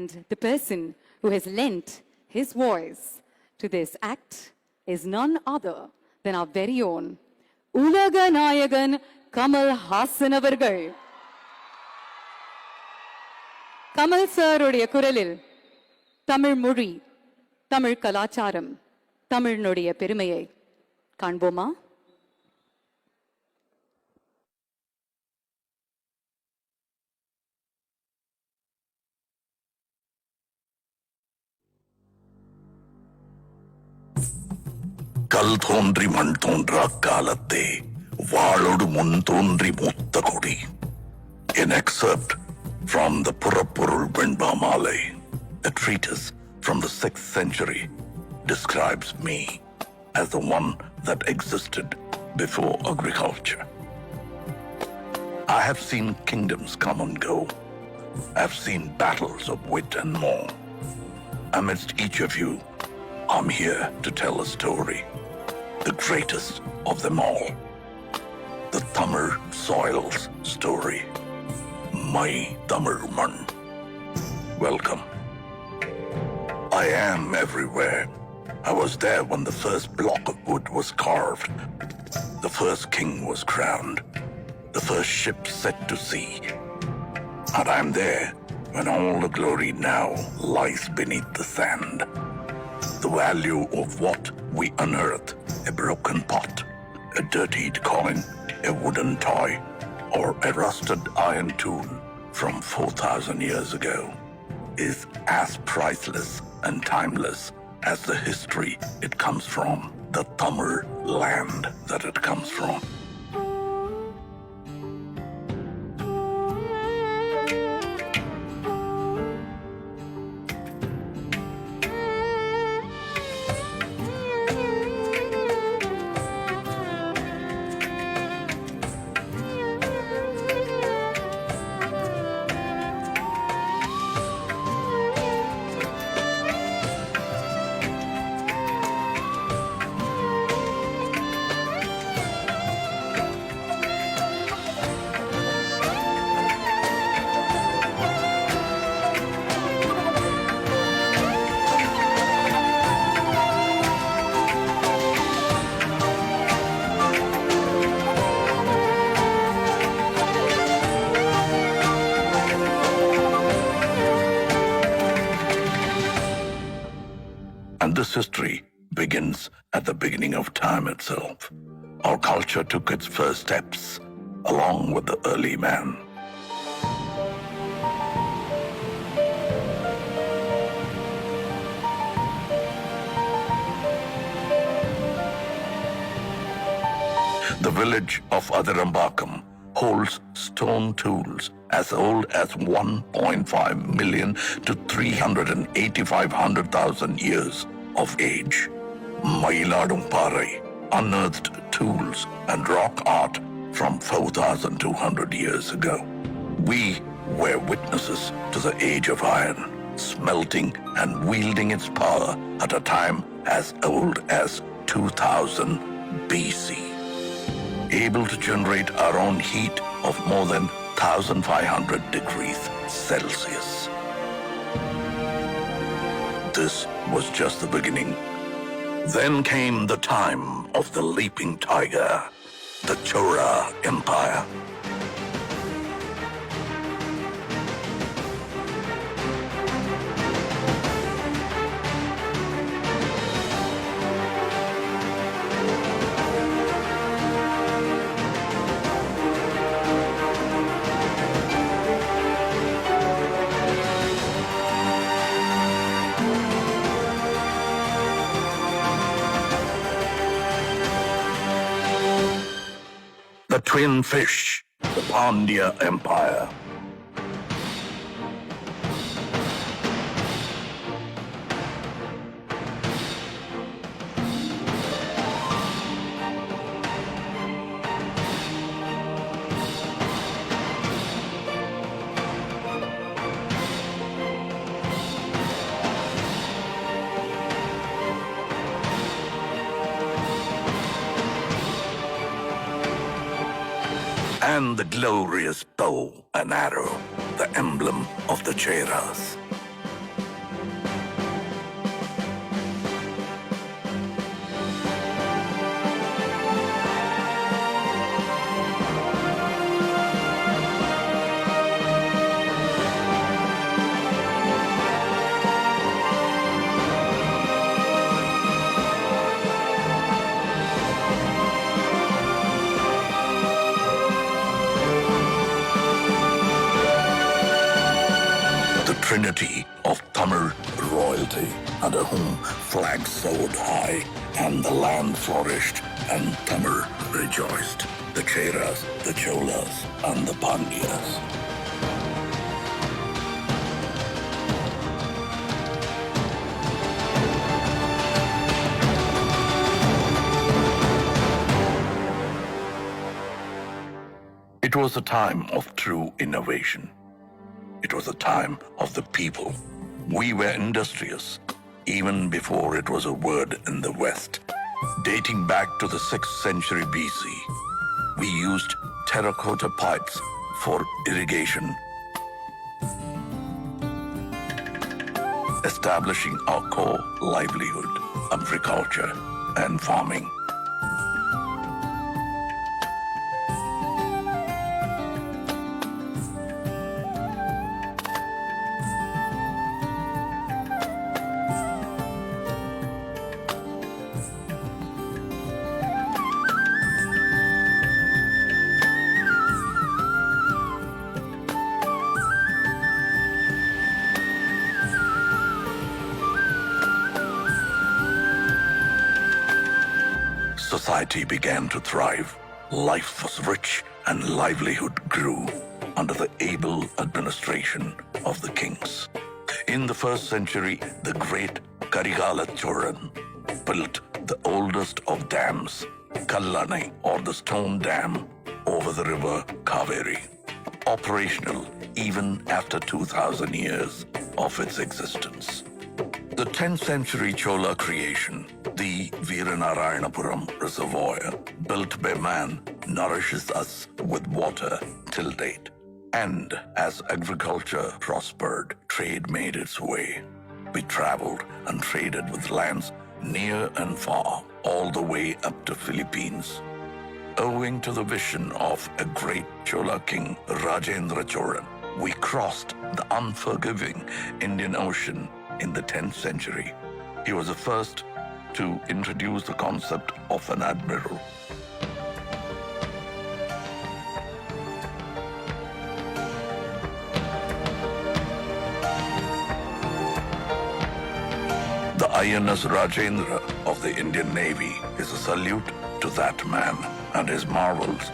And the person who has lent his voice to this act is none other than our very own Ulaga Nayagan Kamal Haasan avargal. Kamal சாருடைய குரலில் தமிழ் மொழி, தமிழ் கலாச்சாரம், தமிழினுடைய பெருமையை காண்போமா? கல் தோன்றி மண் தோன்றா காலத்தே வாளோடு முன் தோன்றி மூத்த கொடி. An excerpt from the Purapurul Venbamalai, a treatise from the 6th century, describes me as the one that existed before agriculture. I have seen kingdoms come and go. I have seen battles of wit and more. Amidst each of you, I'm here to tell a story, the greatest of them all, the Tamil soil's story. My Tamil Mann. Welcome. I am everywhere. I was there when the first block of wood was carved, the first king was crowned, the first ship set to sea. And I'm there when all the glory now lies beneath the sand. The value of what we unearth, a broken pot, a dirtied coin, a wooden toy, or a rusted iron tool from 4,000 years ago, is as priceless and timeless as the history it comes from, the Tamil land that it comes from. And this history begins at the beginning of time itself. Our culture took its first steps along with the early man. The village of Adirambakam holds stone tools as old as 1.5 million to 385,000 years of age. Mailadumparai unearthed tools and rock art from 4,200 years ago. We were witnesses to the age of iron, smelting and wielding its power at a time as old as 2000 BC. Able to generate our own heat of more than 1,500 degrees Celsius. This was just the beginning. Then came the time of the leaping tiger, the Chola Empire. The twin fish, the Pandya Empire. And the glorious bow and arrow, the emblem of the Cheras. unity of Tamil royalty, under whom flags soared high and the land flourished and Tamil rejoiced. The Cheras, the Cholas, and the Pandyas. It was a time of true innovation. It was a time of the people. We were industrious, even before it was a word in the West. Dating back to the 6th century BC, we used terracotta pipes for irrigation, establishing our core livelihood, agriculture and farming. Society began to thrive. Life was rich and livelihood grew under the able administration of the kings. In the 1st century, the great Karigala Choran built the oldest of dams, Kallani, or the stone dam, over the river Kaveri, operational even after 2,000 years of its existence. The 10th century Chola creation, the Veeranarayanapuram Reservoir, built by man, nourishes us with water till date. And as agriculture prospered, trade made its way. We traveled and traded with lands near and far, all the way up to Philippines. Owing to the vision of a great Chola king, Rajendra Cholan, we crossed the unforgiving Indian Ocean in the 10th century. He was the first to introduce the concept of an admiral. The INS Rajendra of the Indian Navy is a salute to that man and his marvels.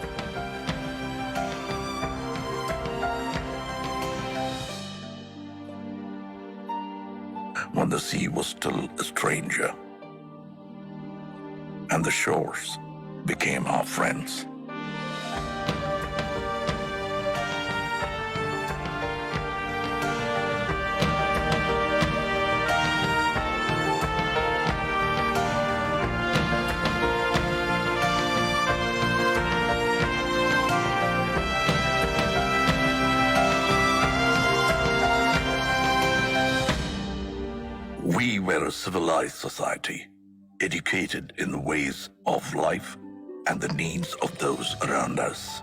When the sea was still a stranger and the shores became our friends. We were a civilized society, educated in the ways of life and the needs of those around us.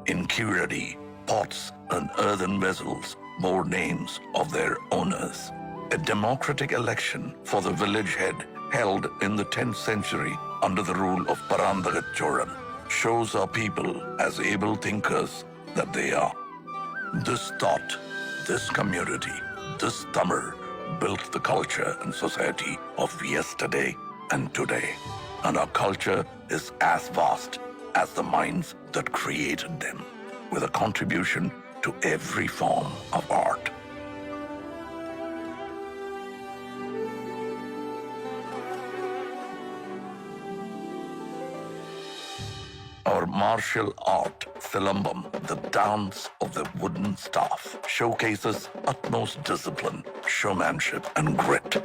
In Kuradi, pots and earthen vessels bore names of their owners. A democratic election for the village head held in the 10th century under the rule of Parandagat Cholan shows our people as able thinkers that they are. This thought, this community, this Tamil built the culture and society of yesterday and today. And our culture is as vast as the minds that created them, with a contribution to every form of art. Our martial art, Silambam, the dance of the wooden staff, showcases utmost discipline, showmanship, and grit.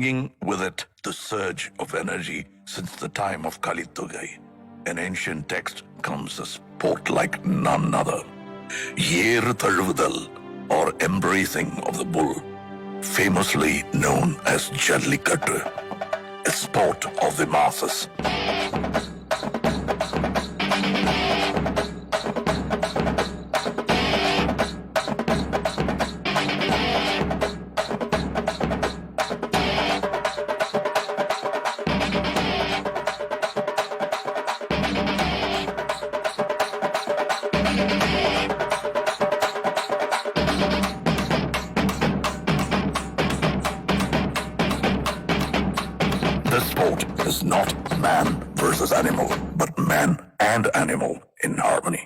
bringing with it the surge of energy since the time of Kalitugai. An ancient text comes a sport like none other. Yer Tazhuvudal, or embracing of the bull, famously known as Jallikattu, a sport of the masses. This sport is not man versus animal, but man and animal in harmony.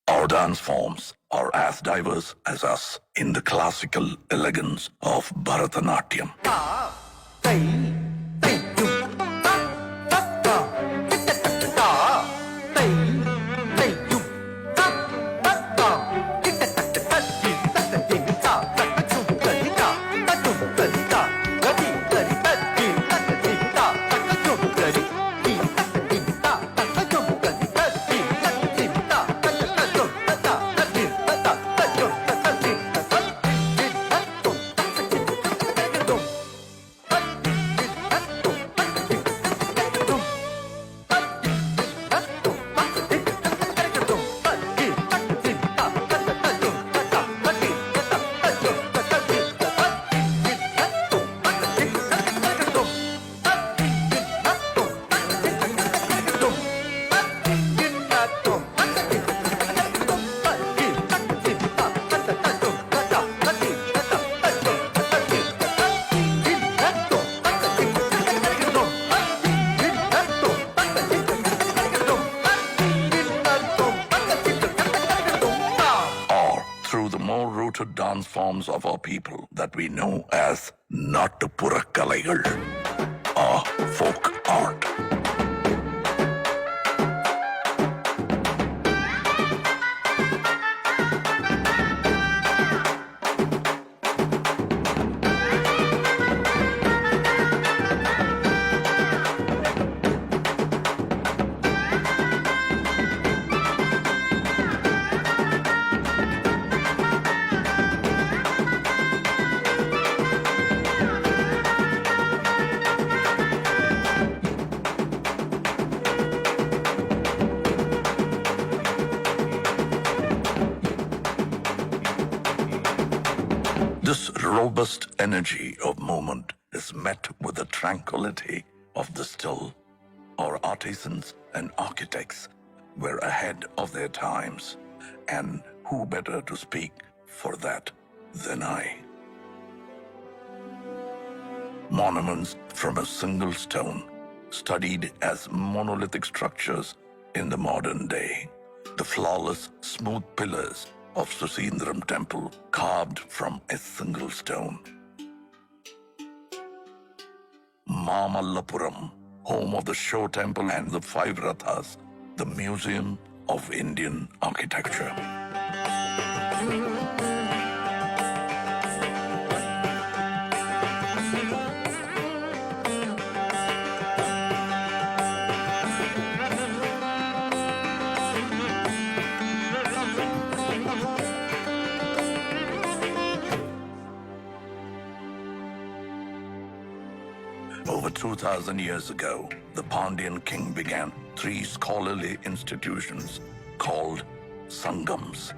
Our dance forms are as diverse as us in the classical elegance of Bharatanatyam. More rooted dance forms of our people that we know as Nattupura Kalaigal, or folk art. This robust energy of movement is met with the tranquility of the still. Our artisans and architects were ahead of their times, and who better to speak for that than I? Monuments from a single stone, studied as monolithic structures in the modern day. The flawless, smooth pillars of Susindram temple carved from a single stone. Mamallapuram, home of the Show Temple and the Five Rathas, the Museum of Indian Architecture. Over 2,000 years ago, the Pandyan king began 3 scholarly institutions called Sangams.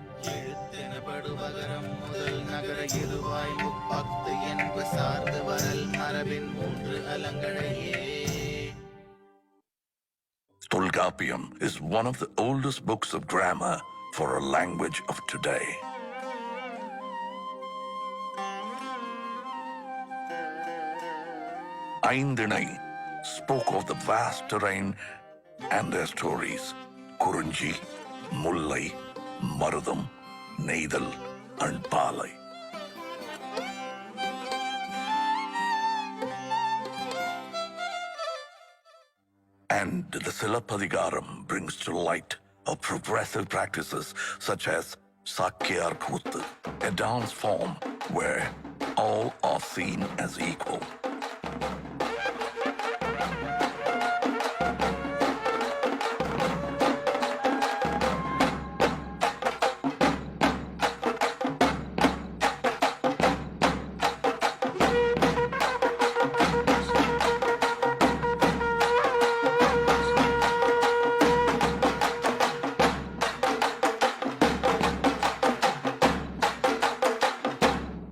Tolkappiyam is one of the oldest books of grammar for a language of today. Aindinai spoke of the vast terrain and their stories. Kurunji, Mullai, Marudam, Neidal, and Palai. And the Silappadigaram brings to light of progressive practices such as Sakyar Kuttu, a dance form where all are seen as equal.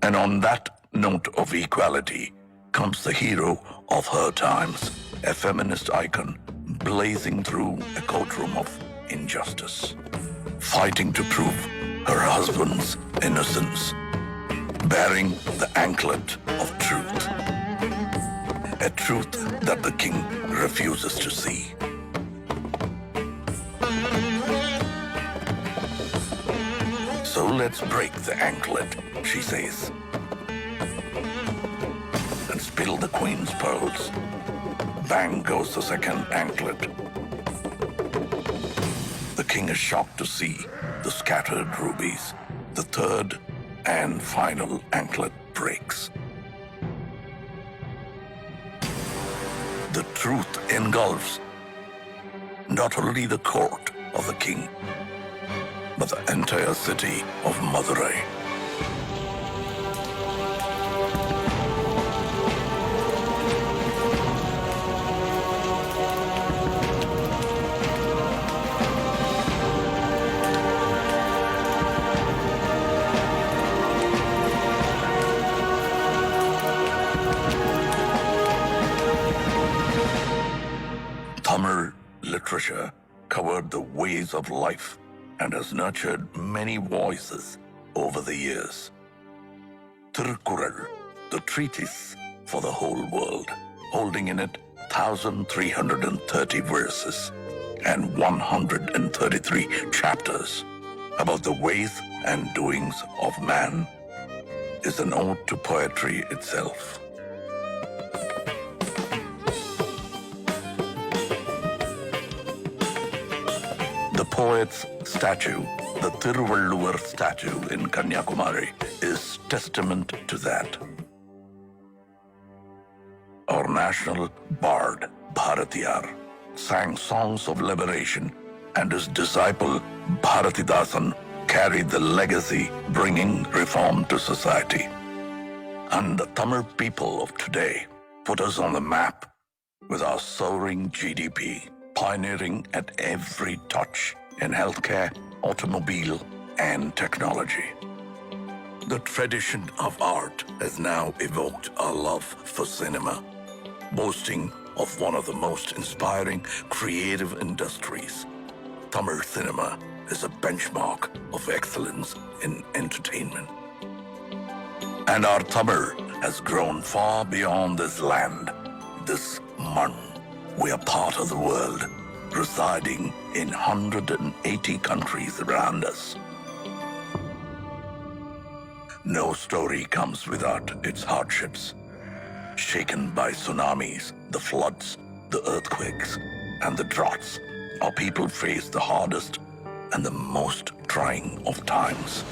And on that note of equality comes the hero of her times, a feminist icon blazing through a courtroom of injustice, fighting to prove her husband's innocence, bearing the anklet of truth, a truth that the king refuses to see. So let's break the anklet, she says, and spill the queen's pearls. Bang goes the second anklet. The king is shocked to see the scattered rubies. The third and final anklet breaks. The truth engulfs not only the court of the king, but the entire city of Madurai. Tamil literature covered the ways of life and has nurtured many voices over the years. Tirukkural, the treatise for the whole world, holding in it 1,330 verses and 133 chapters about the ways and doings of man, is an ode to poetry itself. The poet's statue, the Thiruvalluvar statue in Kanyakumari, is testament to that. Our national bard, Bharatiyar, sang songs of liberation, and his disciple, Bharatidasan, carried the legacy, bringing reform to society. And the Tamil people of today put us on the map with our soaring GDP, pioneering at every touch in healthcare, automobile, and technology. The tradition of art has now evoked our love for cinema, boasting of one of the most inspiring creative industries. Tamil cinema is a benchmark of excellence in entertainment. And our Tamil has grown far beyond this land, this man. We are part of the world, residing in 180 countries around us. No story comes without its hardships. Shaken by tsunamis, the floods, the earthquakes, and the droughts, our people face the hardest and the most trying of times.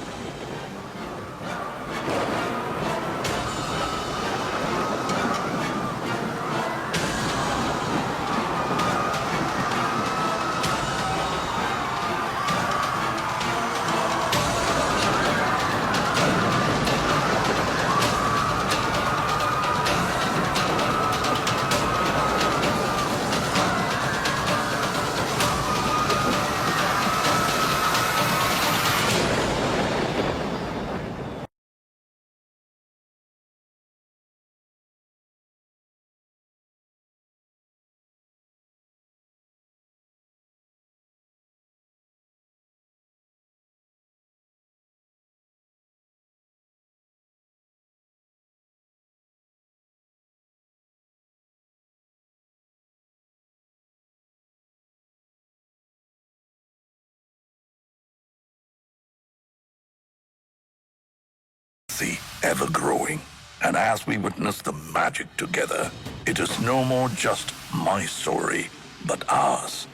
Ever growing. And as we witness the magic together, it is no more just my story, but ours.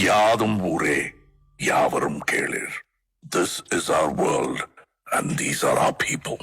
யாதும் ஊரே யாவரும் கேளிர். This is our world and these are our people.